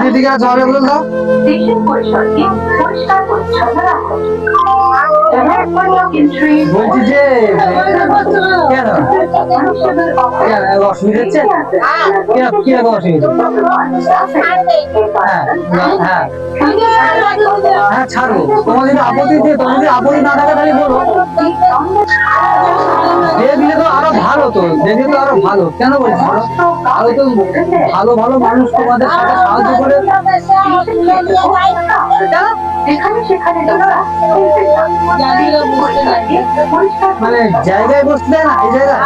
দিদিকে জলে বলে দাও। দেশের পরিসরকে পরিষ্কার পরিচ্ছন্ন রাখুন। বলছি যে কেন অসুবিধা হচ্ছে? কিরকম অসুবিধা? হ্যাঁ হ্যাঁ ছাড়বো। তোমার যদি আপত্তি দিয়ে তোমার যদি আপত্তি না থাকে তাহলে বলো। দিয়ে দিলে তো আরো ভালো, তো দেখলে তো আরো ভালো। কেন বলছি আরো তো ভালো ভালো মানুষ তোমাদের সাথে সাহায্য করে। যেখানে সেখানে মানে জায়গায় বসতে দেয় না, এই জায়গায়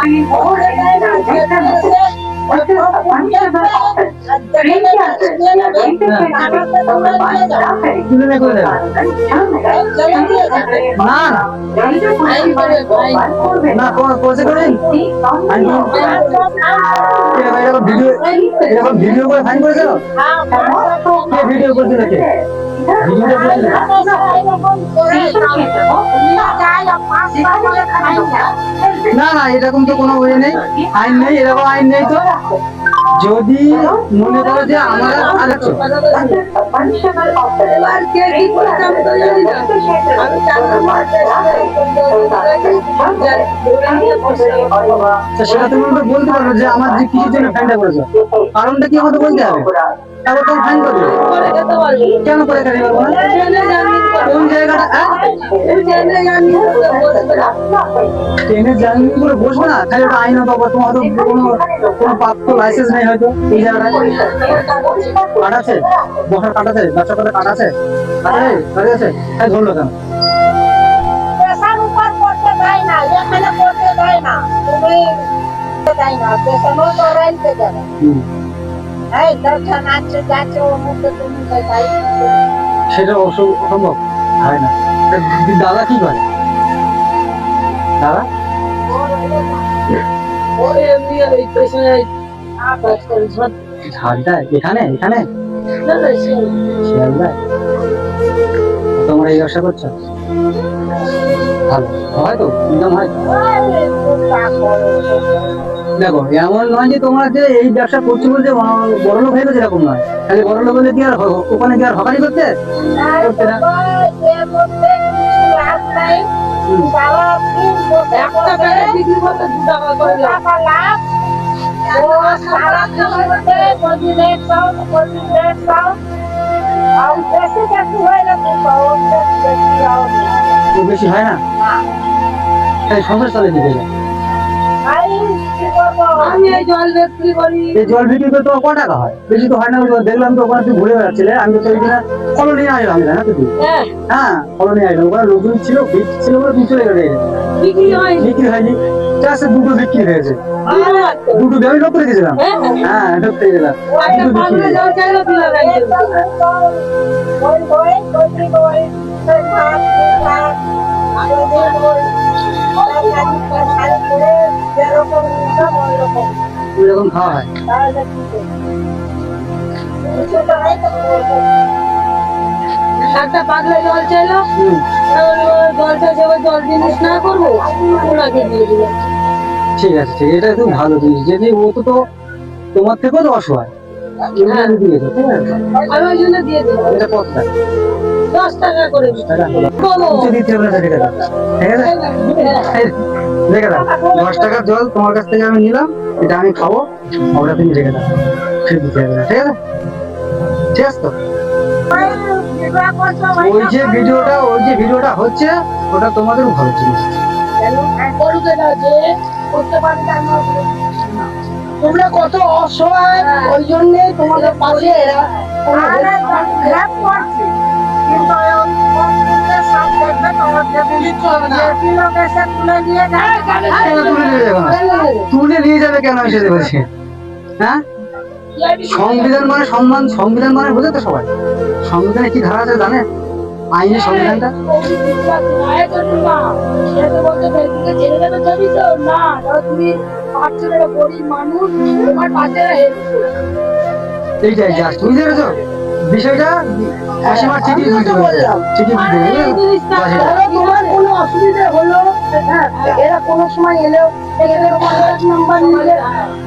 তুলে করে দেবে। না না না করছে করে এরকম ভিডিও করে ফাইন করেছিল। কে ভিডিও করছিল? কে ভিডিওটা করেছিল? না না এরকম তো কোনো ওয়ে নেই, আইন নেই, এরকম আইন নেই। তো যদি মনে করো যে আমার আরেকশো সেটা তুমি আমাকে বলতে পারো যে আমার যে কিসের জন্য ফাইনটা করেছো, কারণটা কি আমাকে বলতে হবে। তারপর তুমি ফাইন করবে। কেন করে খেতে পারবো না? কোন জায়গাটা ট্রেনের জার্নি করে বসবে না, খালি ওটা আইন পাবো। তোমার হয়তো কোনো প্রাপ্ত লাইসেন্স নেই হয়তো এই জায়গাটায়। কাট আছে, বসার কাট আছে, ব্যবসা করে কাট আছে, কাট আছে, তাই ধরলো কেন? সেটা অসম্ভব হয় না। দাদা কি করে? দাদা ঝাড় এখানে এখানে শিয়ালদায় তোমরা এই ব্যবসা করছো? ভালো হয় তো, ইনকাম হয়। দেখো এমন নয় যে তোমরা যে এই ব্যবসা করছো বলতে বড় লোক হয়ে গেছে, এরকম নয়। খালি বড় লোক হলে কি আর ওখানে কি আর হকারি করতে না? বেশি হয় না, সংসার চালে দিবে। জল বিক্রি করে তোমার ক টাকা হয়? বেশি তো হয় না। দেখলাম তো ওখানে তুই ঘুরে বেড়াচ্ছিলে, আমি তো ওইদিনে ফলো নিয়ে আসলাম না তুই। হ্যাঁ ফলো নিয়ে আসলাম, ওখানে লোকজন ছিল, ছিল বলে তুই চলে গেলে। বিক্রি হয়নি, চাষে দুটো বিক্রি হয়েছে। দুটো আমি লোক করে গেছিলাম। হ্যাঁ লোক করে গেলাম, দুটো এরকম খাওয়া হয়। একটা পাগলা জল চাইলো, জলটা জল জিনিস না করবো, ওনাকে দিয়ে দিল। ঠিক আছে, ঠিক, এটা খুব ভালো জিনিস। যদি ও তো তোমার থেকেও তো অসহায়, আমি ওই জন্য দিয়ে দিলাম। এটা কত টাকা? 10 টাকা করে দিতে হবে না, ঠিক আছে? রেখে দাও। 10 টাকার জল তোমার কাছ থেকে আমি নিলাম, এটা আমি খাবো, ওটা তুমি রেখে দাও। দিতে হবে না, ঠিক আছে? ঠিক আছে তো? ওই যে ভিডিওটা হচ্ছে ওটা তোমাদের ভালো জিনিস। তোমরা কত অসহায়, ওই জন্য তোমাদের পাশে এরা তুলে নিয়ে যাবে কেন এসে বলছে? হ্যাঁ সংবিধান মানে সম্মান, সংবিধান মানে বোঝে তো সবাই। সংবিধানে কি ধারা আছে জানে? আইনি সংবিধানটা এইটাই জাস্ট, বুঝতে পেরেছো? বিষয়টা মাসিমার চিঠি আমিও তো বললাম। চিঠি আর এই জিনিসটা ধরো তোমার কোনো অসুবিধা হলো, হ্যাঁ, এরা কোনো সময় এলেও এদের কন্ট্যাক্ট নাম্বার নিলে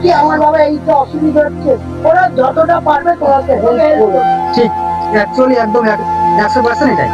কি আমার বাবা এই তো অসুবিধা হচ্ছে, ওরা যতটা পারবে তোমাকে হেল্প করবে। ঠিক, অ্যাকচুয়ালি একদম 100% এটাই।